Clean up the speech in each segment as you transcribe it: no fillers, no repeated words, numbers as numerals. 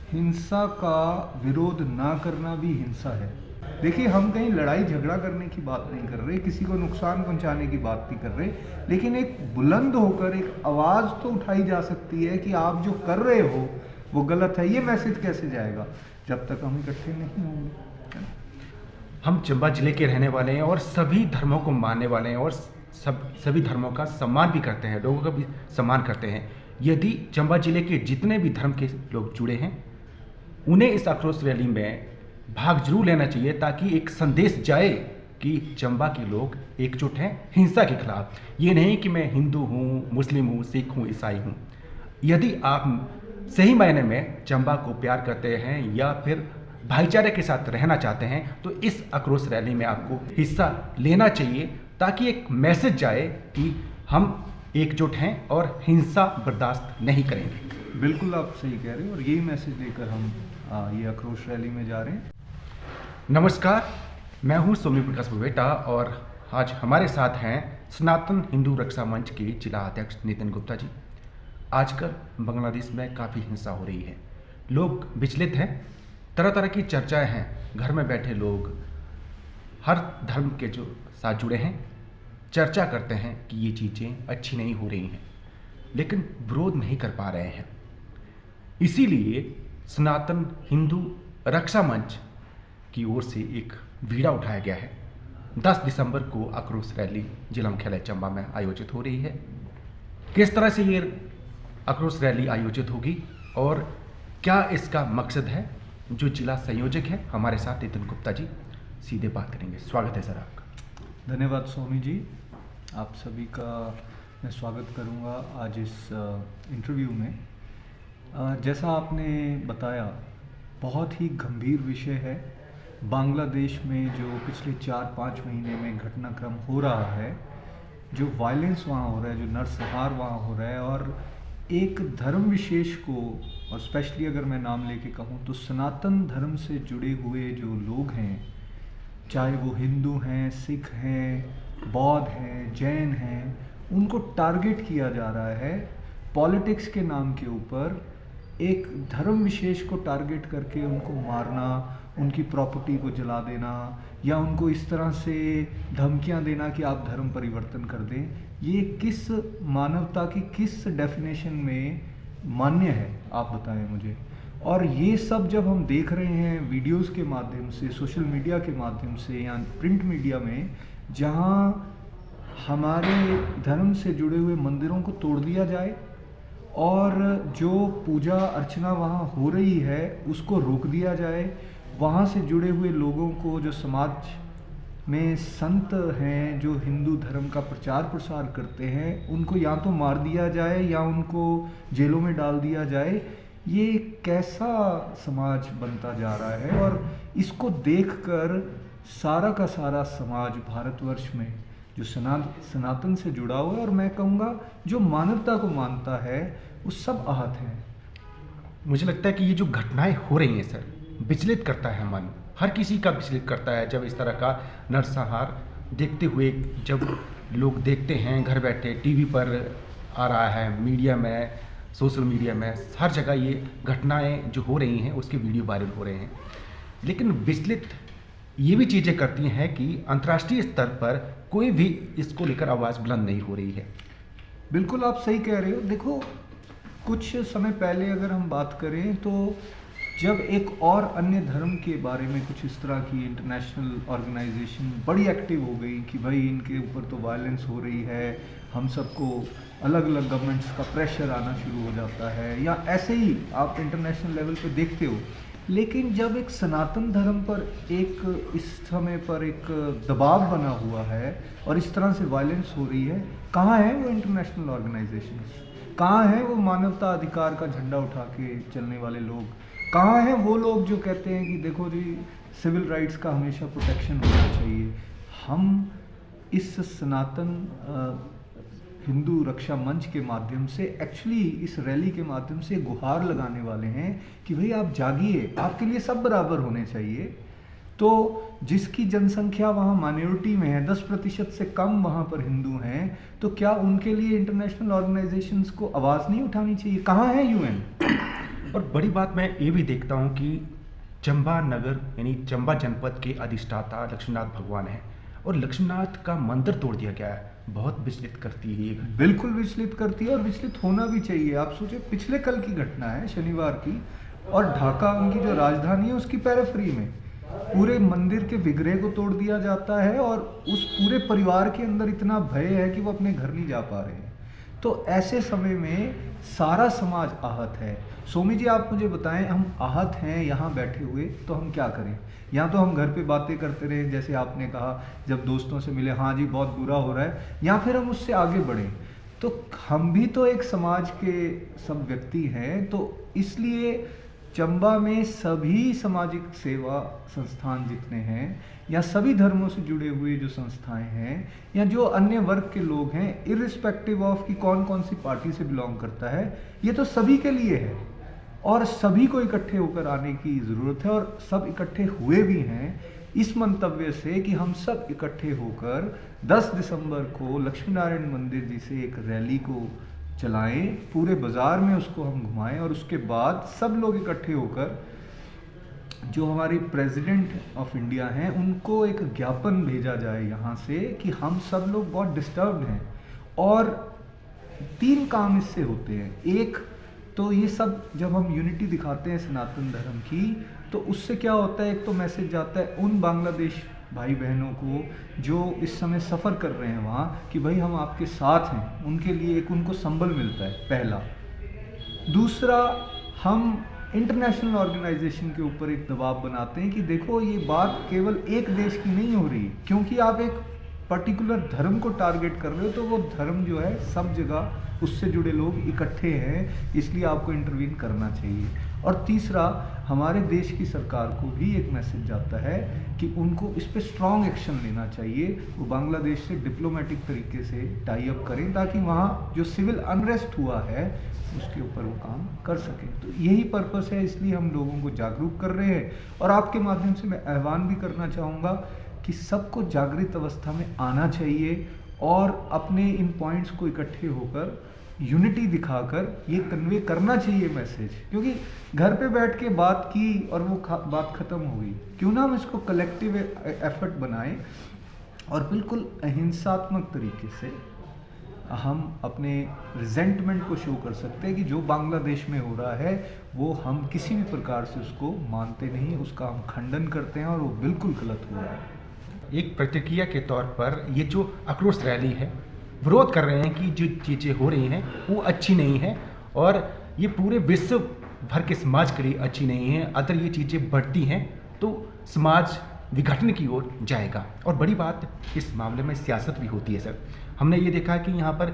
हिंसा का विरोध ना करना भी हिंसा है। देखिए, हम कहीं लड़ाई झगड़ा करने की बात नहीं कर रहे, किसी को नुकसान पहुंचाने की बात नहीं कर रहे, लेकिन एक बुलंद होकर एक आवाज़ तो उठाई जा सकती है कि आप जो कर रहे हो वो गलत है। ये मैसेज कैसे जाएगा जब तक हम इकट्ठे नहीं होंगे, है ना? हम चंबा जिले के रहने वाले हैं और सभी धर्मों को मानने वाले हैं और सभी धर्मों का सम्मान भी करते हैं, लोगों का भी सम्मान करते हैं। यदि चंबा जिले के जितने भी धर्म के लोग जुड़े हैं उन्हें इस आक्रोश रैली में भाग जरूर लेना चाहिए, ताकि एक संदेश जाए कि चंबा के लोग एकजुट हैं हिंसा के खिलाफ। ये नहीं कि मैं हिंदू हूँ, मुस्लिम हूँ, सिख हूँ, ईसाई हूँ। यदि आप सही मायने में चंबा को प्यार करते हैं या फिर भाईचारे के साथ रहना चाहते हैं तो इस आक्रोश रैली में आपको हिस्सा लेना चाहिए, ताकि एक मैसेज जाए कि हम एकजुट हैं और हिंसा बर्दाश्त नहीं करेंगे। बिल्कुल आप सही कह रहे हो और यही मैसेज लेकर हम ये आक्रोश रैली में जा रहे हैं। नमस्कार, मैं हूं सोमी प्रकाश बुवेटा और आज हमारे साथ हैं सनातन हिंदू रक्षा मंच के जिला अध्यक्ष नितिन गुप्ता जी। आजकल बांग्लादेश में काफ़ी हिंसा हो रही है, लोग विचलित हैं, तरह तरह की चर्चाएं हैं। घर में बैठे लोग हर धर्म के जो साथ जुड़े हैं चर्चा करते हैं कि ये चीज़ें अच्छी नहीं हो रही हैं, लेकिन विरोध नहीं कर पा रहे हैं। इसीलिए सनातन हिंदू रक्षा मंच की ओर से एक बीड़ा उठाया गया है। 10 दिसंबर को आक्रोश रैली जिला मुख्यालय चंबा में आयोजित हो रही है। किस तरह से ये आक्रोश रैली आयोजित होगी और क्या इसका मकसद है, जो जिला संयोजक है हमारे साथ नितिन गुप्ता जी सीधे बात करेंगे। स्वागत है सर आपका। धन्यवाद सोमी जी, आप सभी का मैं स्वागत करूंगा आज इस इंटरव्यू में। जैसा आपने बताया, बहुत ही गंभीर विषय है। बांग्लादेश में जो पिछले 4-5 महीने में घटनाक्रम हो रहा है, जो वायलेंस वहाँ हो रहा है, जो नरसंहार वहाँ हो रहा है, और एक धर्म विशेष को, और स्पेशली अगर मैं नाम लेके कहूँ तो सनातन धर्म से जुड़े हुए जो लोग हैं, चाहे वो हिंदू हैं, सिख हैं, बौद्ध हैं, जैन हैं, उनको टारगेट किया जा रहा है पॉलिटिक्स के नाम के ऊपर। एक धर्म विशेष को टारगेट करके उनको मारना, उनकी प्रॉपर्टी को जला देना, या उनको इस तरह से धमकियां देना कि आप धर्म परिवर्तन कर दें, ये किस मानवता की किस डेफिनेशन में मान्य है, आप बताएं मुझे। और ये सब जब हम देख रहे हैं वीडियोस के माध्यम से, सोशल मीडिया के माध्यम से या प्रिंट मीडिया में, जहाँ हमारे धर्म से जुड़े हुए मंदिरों को तोड़ दिया जाए और जो पूजा अर्चना वहाँ हो रही है उसको रोक दिया जाए, वहाँ से जुड़े हुए लोगों को, जो समाज में संत हैं जो हिंदू धर्म का प्रचार प्रसार करते हैं, उनको या तो मार दिया जाए या उनको जेलों में डाल दिया जाए, ये कैसा समाज बनता जा रहा है। और इसको देखकर सारा का सारा समाज भारतवर्ष में जो सनातन से जुड़ा हुआ है, और मैं कहूँगा जो मानवता को मानता है, वो सब आहत हैं। मुझे लगता है कि ये जो घटनाएं हो रही हैं सर, विचलित करता है मन, हर किसी का विचलित करता है जब इस तरह का नरसंहार देखते हुए, जब लोग देखते हैं घर बैठे टीवी पर आ रहा है, मीडिया में, सोशल मीडिया में, हर जगह ये घटनाएं जो हो रही हैं उसके वीडियो वायरल हो रहे हैं। लेकिन विचलित ये भी चीज़ें करती हैं कि अंतर्राष्ट्रीय स्तर पर कोई भी इसको लेकर आवाज़ बुलंद नहीं हो रही है। बिल्कुल आप सही कह रहे हो। देखो, कुछ समय पहले अगर हम बात करें तो जब एक और अन्य धर्म के बारे में कुछ इस तरह की इंटरनेशनल ऑर्गेनाइजेशन बड़ी एक्टिव हो गई कि भाई इनके ऊपर तो वायलेंस हो रही है, हम सबको अलग अलग गवर्नमेंट्स का प्रेशर आना शुरू हो जाता है, या ऐसे ही आप इंटरनेशनल लेवल पे देखते हो। लेकिन जब एक सनातन धर्म पर एक इस समय पर एक दबाव बना हुआ है और इस तरह से वायलेंस हो रही है, कहाँ है वो इंटरनेशनल ऑर्गेनाइजेशंस? कहाँ है वो मानवता अधिकार का झंडा उठा के चलने वाले लोग? कहाँ हैं वो लोग जो कहते हैं कि देखो जी, सिविल राइट्स का हमेशा प्रोटेक्शन होना चाहिए? हम इस सनातन हिंदू रक्षा मंच के माध्यम से, एक्चुअली इस रैली के माध्यम से गुहार लगाने वाले हैं कि भाई आप जागिए, आपके लिए सब बराबर होने चाहिए। तो जिसकी जनसंख्या वहाँ माइनॉरिटी में है, 10% से कम वहाँ पर हिंदू हैं, तो क्या उनके लिए इंटरनेशनल ऑर्गेनाइजेशंस को आवाज़ नहीं उठानी चाहिए? कहाँ है यूएन? और बड़ी बात मैं ये भी देखता हूँ कि चंबा नगर यानी चंबा जनपद के अधिष्ठाता लक्ष्मीनाथ भगवान हैं और लक्ष्मीनाथ का मंदिर तोड़ दिया गया है। बहुत विचलित करती है ये घटना। बिल्कुल विचलित करती है और विचलित होना भी चाहिए। आप सोचिए, पिछले कल की घटना है, शनिवार की, और ढाका उनकी जो राजधानी है उसकी पेरिफेरी में पूरे मंदिर के विग्रह को तोड़ दिया जाता है और उस पूरे परिवार के अंदर इतना भय है कि वो अपने घर नहीं जा पा रहे हैं। तो ऐसे समय में सारा समाज आहत है। सोमी जी, आप मुझे बताएं, हम आहत हैं यहाँ बैठे हुए, तो हम क्या करें? यहाँ तो हम घर पे बातें करते रहे, जैसे आपने कहा, जब दोस्तों से मिले, हाँ जी बहुत बुरा हो रहा है, या फिर हम उससे आगे बढ़ें। तो हम भी तो एक समाज के सब व्यक्ति हैं, तो इसलिए चंबा में सभी सामाजिक सेवा संस्थान जितने हैं या सभी धर्मों से जुड़े हुए जो संस्थाएं हैं या जो अन्य वर्ग के लोग हैं, इर्रिस्पेक्टिव ऑफ कि कौन कौन सी पार्टी से बिलोंग करता है, ये तो सभी के लिए है और सभी को इकट्ठे होकर आने की ज़रूरत है। और सब इकट्ठे हुए भी हैं इस मंतव्य से कि हम सब इकट्ठे होकर 10 दिसंबर को लक्ष्मी नारायण मंदिर जी से एक रैली को चलाएं, पूरे बाज़ार में उसको हम घुमाएं और उसके बाद सब लोग इकट्ठे होकर जो हमारे प्रेसिडेंट ऑफ इंडिया हैं उनको एक ज्ञापन भेजा जाए यहाँ से कि हम सब लोग बहुत डिस्टर्ब्ड हैं। और 3 काम इससे होते हैं। एक तो ये सब जब हम यूनिटी दिखाते हैं सनातन धर्म की, तो उससे क्या होता है, एक तो मैसेज जाता है उन बांग्लादेश भाई बहनों को जो इस समय सफ़र कर रहे हैं वहाँ, कि भाई हम आपके साथ हैं, उनके लिए एक उनको संबल मिलता है, पहला। दूसरा, हम इंटरनेशनल ऑर्गेनाइजेशन के ऊपर एक दबाव बनाते हैं कि देखो ये बात केवल एक देश की नहीं हो रही, क्योंकि आप एक पर्टिकुलर धर्म को टारगेट कर रहे हो, तो वो धर्म जो है सब जगह उससे जुड़े लोग इकट्ठे हैं, इसलिए आपको इंटरवीन करना चाहिए। और तीसरा, हमारे देश की सरकार को भी एक मैसेज जाता है कि उनको इस पर स्ट्रॉन्ग एक्शन लेना चाहिए, वो बांग्लादेश से डिप्लोमेटिक तरीके से टाई अप करें ताकि वहाँ जो सिविल अनरेस्ट हुआ है उसके ऊपर वो काम कर सकें। तो यही पर्पस है, इसलिए हम लोगों को जागरूक कर रहे हैं। और आपके माध्यम से मैं आह्वान भी करना चाहूँगा कि सबको जागृत अवस्था में आना चाहिए और अपने इन पॉइंट्स को इकट्ठे होकर यूनिटी दिखाकर ये कन्वे करना चाहिए मैसेज, क्योंकि घर पे बैठ के बात की और वो बात ख़त्म हो गई। क्यों ना हम इसको कलेक्टिव एफर्ट बनाएं और बिल्कुल अहिंसात्मक तरीके से हम अपने रिजेंटमेंट को शो कर सकते हैं कि जो बांग्लादेश में हो रहा है वो हम किसी भी प्रकार से उसको मानते नहीं, उसका हम खंडन करते हैं और वो बिल्कुल गलत हो रहा है। एक प्रतिक्रिया के तौर पर ये जो आक्रोश रैली है, विरोध कर रहे हैं कि जो चीज़ें हो रही हैं वो अच्छी नहीं है और ये पूरे विश्व भर के समाज के लिए अच्छी नहीं है। अगर ये चीज़ें बढ़ती हैं तो समाज विघटन की ओर जाएगा। और बड़ी बात, इस मामले में सियासत भी होती है सर। हमने ये देखा है कि यहाँ पर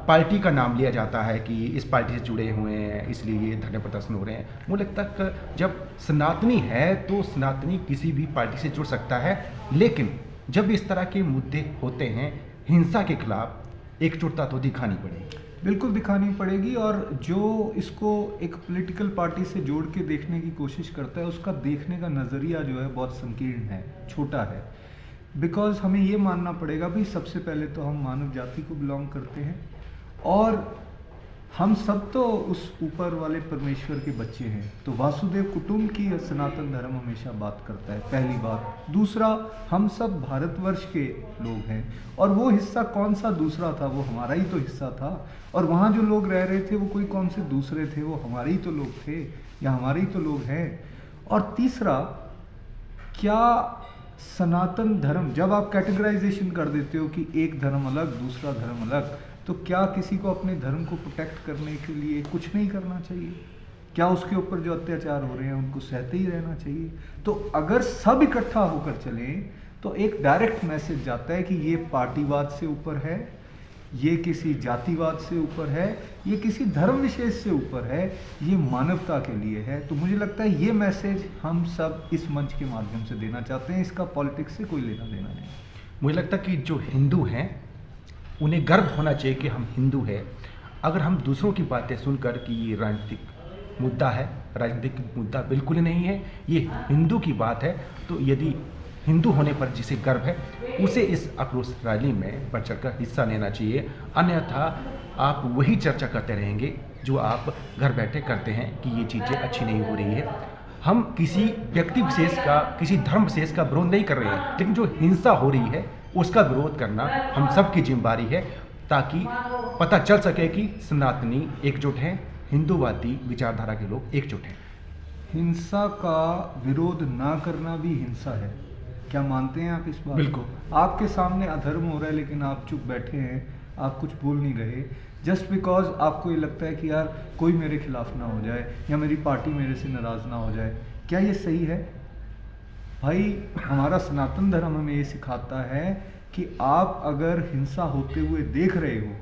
पार्टी का नाम लिया जाता है कि इस पार्टी से जुड़े हुए हैं इसलिए ये धरने प्रदर्शन हो रहे हैं। मुझे लगता है जब सनातनी है तो सनातनी किसी भी पार्टी से जुड़ सकता है, लेकिन जब इस तरह के मुद्दे होते हैं हिंसा के खिलाफ एकजुटता तो दिखानी पड़ेगी। बिल्कुल दिखानी पड़ेगी। और जो इसको एक पॉलिटिकल पार्टी से जोड़ के देखने की कोशिश करता है उसका देखने का नज़रिया जो है बहुत संकीर्ण है, छोटा है। बिकॉज हमें ये मानना पड़ेगा भाई, सबसे पहले तो हम मानव जाति को बिलोंग करते हैं और हम सब तो उस ऊपर वाले परमेश्वर के बच्चे हैं। तो वासुदेव कुटुंब की सनातन धर्म हमेशा बात करता है, पहली बात। दूसरा, हम सब भारतवर्ष के लोग हैं और वो हिस्सा कौन सा दूसरा था, वो हमारा ही तो हिस्सा था। और वहाँ जो लोग रह रहे थे वो कोई कौन से दूसरे थे, वो हमारे ही तो लोग थे या हमारे ही तो लोग हैं। और तीसरा, क्या सनातन धर्म, जब आप कैटेगराइजेशन कर देते हो कि एक धर्म अलग दूसरा धर्म अलग, तो क्या किसी को अपने धर्म को प्रोटेक्ट करने के लिए कुछ नहीं करना चाहिए? क्या उसके ऊपर जो अत्याचार हो रहे हैं उनको सहते ही रहना चाहिए? तो अगर सब इकट्ठा होकर चलें तो एक डायरेक्ट मैसेज जाता है कि ये पार्टीवाद से ऊपर है, ये किसी जातिवाद से ऊपर है, ये किसी धर्म विशेष से ऊपर है, ये मानवता के लिए है। तो मुझे लगता है ये मैसेज हम सब इस मंच के माध्यम से देना चाहते हैं। इसका पॉलिटिक्स से कोई लेना देना नहीं। मुझे लगता है कि जो हिंदू हैं उन्हें गर्व होना चाहिए कि हम हिंदू हैं। अगर हम दूसरों की बातें सुनकर कि ये राजनीतिक मुद्दा है, राजनीतिक मुद्दा बिल्कुल नहीं है, ये हिंदू की बात है, तो यदि हिंदू होने पर जिसे गर्व है उसे इस आक्रोश रैली में बढ़ चढ़कर हिस्सा लेना चाहिए। अन्यथा आप वही चर्चा करते रहेंगे जो आप घर बैठे करते हैं कि ये चीज़ें अच्छी नहीं हो रही है। हम किसी व्यक्ति विशेष का, किसी धर्म विशेष का विरोध नहीं कर रहे हैं, लेकिन जो हिंसा हो रही है उसका विरोध करना हम सब की जिम्मेदारी है, ताकि पता चल सके कि सनातनी एकजुट हैं, हिंदूवादी विचारधारा के लोग एकजुट हैं। हिंसा का विरोध ना करना भी हिंसा है। क्या मानते हैं आप इस बात? बिल्कुल। आपके सामने अधर्म हो रहा है लेकिन आप चुप बैठे हैं, आप कुछ बोल नहीं रहे, जस्ट बिकॉज आपको ये लगता है कि यार कोई मेरे खिलाफ ना हो जाए या मेरी पार्टी मेरे से नाराज़ ना हो जाए। क्या ये सही है? भाई, हमारा सनातन धर्म हमें ये सिखाता है कि आप अगर हिंसा होते हुए देख रहे हो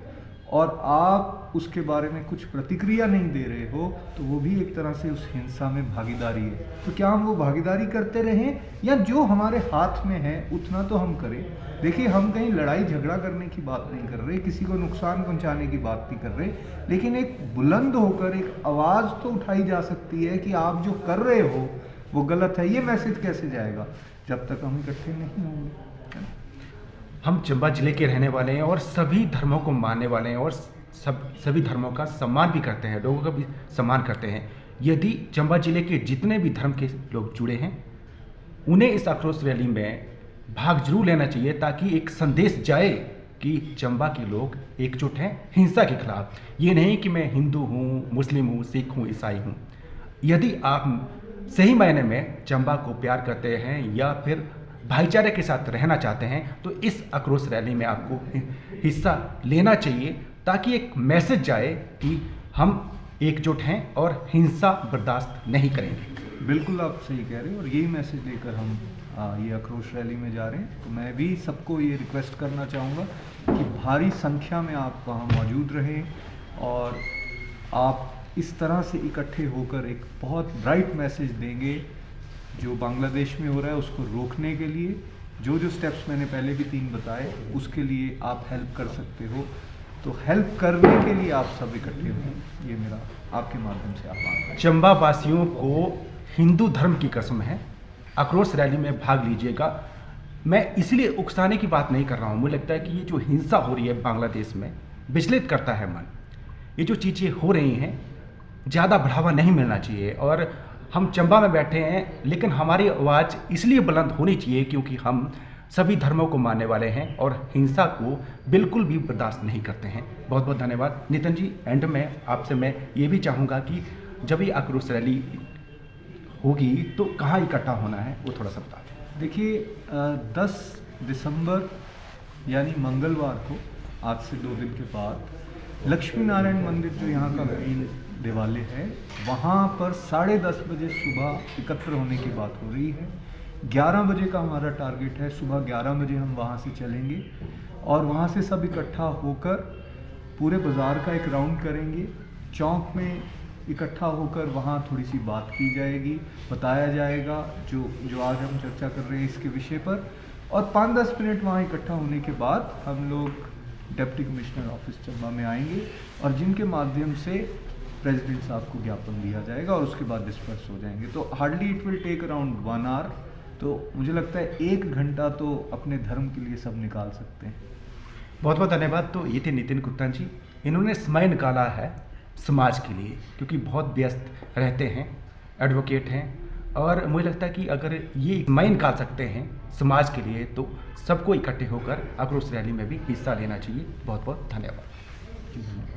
और आप उसके बारे में कुछ प्रतिक्रिया नहीं दे रहे हो तो वो भी एक तरह से उस हिंसा में भागीदारी है। तो क्या हम वो भागीदारी करते रहें या जो हमारे हाथ में है उतना तो हम करें। देखिए, हम कहीं लड़ाई झगड़ा करने की बात नहीं कर रहे, किसी को नुकसान पहुंचाने की बात नहीं कर रहे, लेकिन एक बुलंद होकर एक आवाज़ तो उठाई जा सकती है कि आप जो कर रहे हो वो गलत है। ये मैसेज कैसे जाएगा जब तक हम इकट्ठे नहीं होंगे? हम चंबा जिले के रहने वाले हैं और सभी धर्मों को मानने वाले हैं और सभी धर्मों का सम्मान भी करते हैं, लोगों का भी सम्मान करते हैं। यदि चंबा जिले के जितने भी धर्म के लोग जुड़े हैं उन्हें इस आक्रोश रैली में भाग जरूर लेना चाहिए, ताकि एक संदेश जाए कि चंबा के लोग एकजुट हैं हिंसा के खिलाफ। ये नहीं कि मैं हिंदू हूँ, मुस्लिम हूँ, सिख हूँ, ईसाई हूँ। यदि आप सही मायने में चंबा को प्यार करते हैं या फिर भाईचारे के साथ रहना चाहते हैं तो इस आक्रोश रैली में आपको हिस्सा लेना चाहिए, ताकि एक मैसेज जाए कि हम एकजुट हैं और हिंसा बर्दाश्त नहीं करेंगे। बिल्कुल, आप सही कह रहे हैं और यही मैसेज लेकर हम ये आक्रोश रैली में जा रहे हैं। तो मैं भी सबको ये रिक्वेस्ट करना चाहूँगा कि भारी संख्या में आप वहाँ मौजूद रहें और आप इस तरह से इकट्ठे होकर एक बहुत ब्राइट मैसेज देंगे जो बांग्लादेश में हो रहा है उसको रोकने के लिए। जो जो स्टेप्स मैंने पहले भी 3 बताए उसके लिए आप हेल्प कर सकते हो, तो हेल्प करने के लिए आप सब इकट्ठे हों, ये मेरा आपके माध्यम से आह्वान है। चंबा वासियों को हिंदू धर्म की कसम है, आक्रोश रैली में भाग लीजिएगा। मैं इसलिए उकसाने की बात नहीं कर रहा हूँ, मुझे लगता है कि ये जो हिंसा हो रही है बांग्लादेश में विचलित करता है मन। ये जो चीज़ें हो रही हैं ज़्यादा बढ़ावा नहीं मिलना चाहिए और हम चंबा में बैठे हैं, लेकिन हमारी आवाज़ इसलिए बुलंद होनी चाहिए क्योंकि हम सभी धर्मों को मानने वाले हैं और हिंसा को बिल्कुल भी बर्दाश्त नहीं करते हैं। बहुत बहुत धन्यवाद नितिन जी। एंड में आपसे मैं ये भी चाहूँगा कि जब ये आक्रोश रैली होगी तो कहाँ इकट्ठा होना है वो थोड़ा सा बता दें। देखिए, 10 दिसंबर यानी मंगलवार को, आज से 2 दिन के बाद, लक्ष्मी नारायण मंदिर जो यहाँ का मेन देवालय है वहाँ पर 10:30 बजे सुबह एकत्र होने की बात हो रही है। 11 बजे का हमारा टारगेट है, सुबह 11 बजे हम वहाँ से चलेंगे और वहाँ से सब इकट्ठा होकर पूरे बाज़ार का एक राउंड करेंगे। चौक में इकट्ठा होकर वहाँ थोड़ी सी बात की जाएगी, बताया जाएगा जो आज हम चर्चा कर रहे हैं इसके विषय पर, और 5-10 मिनट वहाँ इकट्ठा होने के बाद हम लोग डिप्टी कमिश्नर ऑफिस चंबा में आएंगे और जिनके माध्यम से प्रेसिडेंट साहब को ज्ञापन दिया जाएगा और उसके बाद डिस्पर्स हो जाएंगे। तो hardly it will take around 1 hour. तो मुझे लगता है 1 घंटा तो अपने धर्म के लिए सब निकाल सकते हैं। बहुत बहुत धन्यवाद। तो ये थे नितिन गुप्ता जी, इन्होंने समय निकाला है समाज के लिए क्योंकि बहुत व्यस्त रहते हैं, एडवोकेट हैं, और मुझे लगता है कि अगर ये समय निकाल सकते हैं समाज के लिए तो सबको इकट्ठे होकर आक्रोश रैली में भी हिस्सा लेना चाहिए। बहुत बहुत धन्यवाद।